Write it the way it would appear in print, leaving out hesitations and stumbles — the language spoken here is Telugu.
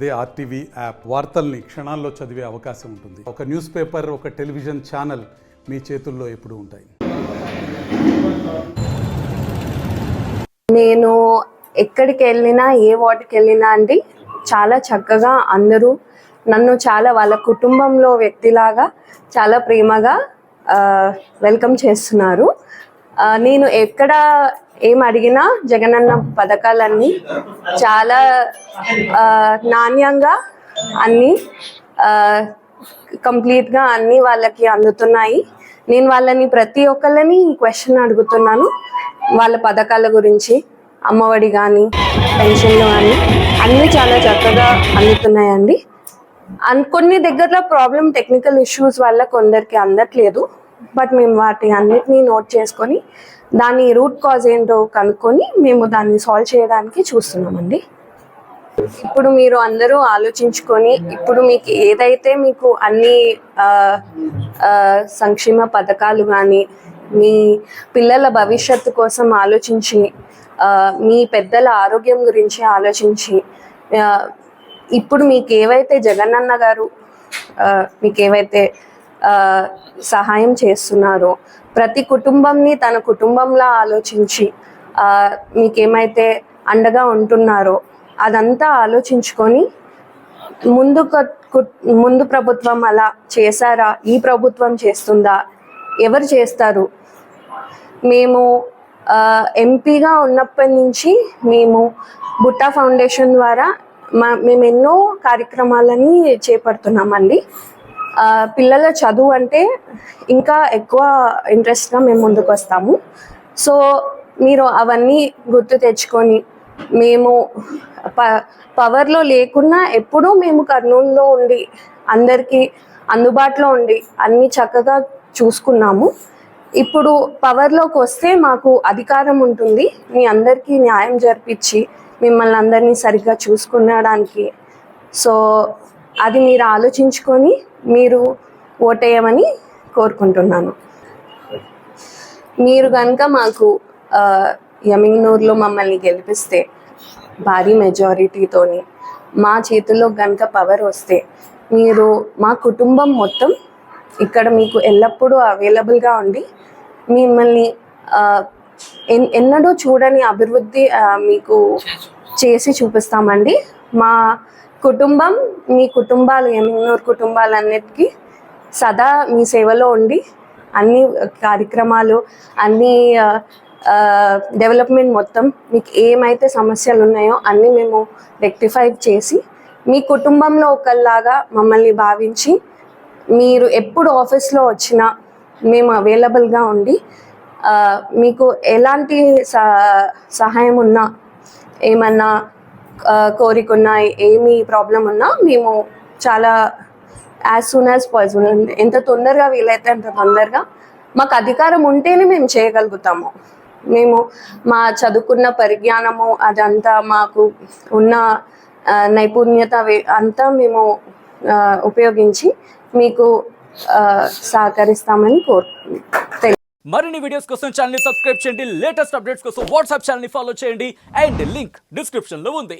అదే ఆర్టీవీ యాప్ వార్తల్ని క్షణాల్లో చదివే అవకాశం ఉంటుంది. ఒక న్యూస్ పేపర్, ఒక టెలివిజన్ ఛానల్ మీ చేతుల్లో ఎప్పుడూ ఉంటాయి. నేను ఎక్కడికి వెళ్ళినా, ఏ వార్డుకి వెళ్ళినా అండి, చాలా చక్కగా అందరూ నన్ను చాలా వాళ్ళ కుటుంబంలో వ్యక్తిలాగా చాలా ప్రేమగా వెల్కమ్ చేస్తున్నారు. నేను ఎక్కడ ఏం అడిగినా జగనన్న పథకాలన్నీ చాలా నాణ్యంగా అన్నీ కంప్లీట్గా అన్నీ వాళ్ళకి అందుతున్నాయి. నేను వాళ్ళని ప్రతి ఒక్కళ్ళని క్వశ్చన్ అడుగుతున్నాను వాళ్ళ పథకాల గురించి. అమ్మఒడి కానీ, పెన్షన్లు కానీ అన్నీ చాలా చక్కగా అందుతున్నాయండి. కొన్ని దగ్గరలో ప్రాబ్లం టెక్నికల్ ఇష్యూస్ వల్ల కొందరికి అందట్లేదు. బట్ మేము వాటి అన్నిటినీ నోట్ చేసుకొని దాని రూట్ కాజ్ ఏంటో కనుక్కొని మేము దాన్ని సాల్వ్ చేయడానికి చూస్తున్నామండి. ఇప్పుడు మీరు అందరూ ఆలోచించుకొని, ఇప్పుడు మీకు ఏదైతే మీకు అన్ని సంక్షేమ పథకాలు కానీ, మీ పిల్లల భవిష్యత్తు కోసం ఆలోచించి, మీ పెద్దల ఆరోగ్యం గురించి ఆలోచించి, ఇప్పుడు మీకు ఏవైతే జగనన్న గారు మీకు ఏవైతే సహాయం చేస్తున్నారో, ప్రతి కుటుంబంని తన కుటుంబంలా ఆలోచించి మీకేమైతే అండగా ఉంటున్నారో అదంతా ఆలోచించుకొని ముందు ప్రభుత్వం అలా చేశారా, ఈ ప్రభుత్వం చేస్తుందా, ఎవరు చేస్తారు? మేము ఎంపీగా ఉన్నప్పటి నుంచి మేము బుట్టా ఫౌండేషన్ ద్వారా మేము ఎన్నో కార్యక్రమాలని చేపడుతున్నామండి. పిల్లల చదువు అంటే ఇంకా ఎక్కువ ఇంట్రెస్ట్గా మేము ముందుకు వస్తాము. సో మీరు అవన్నీ గుర్తు తెచ్చుకొని, మేము పవర్లో లేకున్నా ఎప్పుడూ మేము కర్నూలులో ఉండి అందరికీ అందుబాటులో ఉండి అన్నీ చక్కగా చూసుకున్నాము. ఇప్పుడు పవర్లోకి వస్తే మాకు అధికారం ఉంటుంది, మీ అందరికీ న్యాయం జరిపించి మిమ్మల్ని అందరినీ సరిగ్గా చూసుకునడానికి. సో అది మీరు ఆలోచించుకొని మీరు ఓటేయమని కోరుకుంటున్నాను. మీరు కనుక మాకు యమింగ్నూర్లో మమ్మల్ని గెలిపిస్తే భారీ మెజారిటీతోని మా చేతుల్లో కనుక పవర్ వస్తే, మీరు మా కుటుంబం మొత్తం ఇక్కడ మీకు ఎల్లప్పుడూ అవైలబుల్గా ఉండి మిమ్మల్ని ఎన్నడూ చూడని అభివృద్ధి మీకు చేసి చూపిస్తామండి. మా కుటుంబం, మీ కుటుంబాలు, యమింగ్నూర్ కుటుంబాలన్నిటికీ సదా మీ సేవలో ఉండి అన్ని కార్యక్రమాలు, అన్ని డెవలప్మెంట్ మొత్తం మీకు ఏమైతే సమస్యలు ఉన్నాయో అన్నీ మేము రెక్టిఫై చేసి మీ కుటుంబంలో ఒకళ్ళలాగా మమ్మల్ని భావించి, మీరు ఎప్పుడు ఆఫీస్లో వచ్చినా మేము అవైలబుల్గా ఉండి మీకు ఎలాంటి సహాయం ఉన్నా, ఏమన్నా కోరికున్నా, ఏమి ప్రాబ్లం ఉన్నా మేము చాలా యాజ్ సూన్ యాజ్ పాసిబుల్, ఎంత తొందరగా వీలైతే అంత తొందరగా, మాకు అధికారం ఉంటేనే మేము చేయగలుగుతాము. మేము మా చదువుకున్న పరిజ్ఞానము అదంతా మాకు ఉన్న నైపుణ్యత అంతా మేము ఉపయోగించి మీకు సహకరిస్తామని కోరుకుంటున్నాను. మరిన్ని వీడియోస్ కోసం ఛానల్ ని సబ్స్క్రైబ్ చేయండి. లేటెస్ట్ అప్డేట్స్ కోసం వాట్సాప్ ఛానల్ ని ఫాలో చేయండి. అండ్ లింక్ డిస్క్రిప్షన్ లో ఉంది.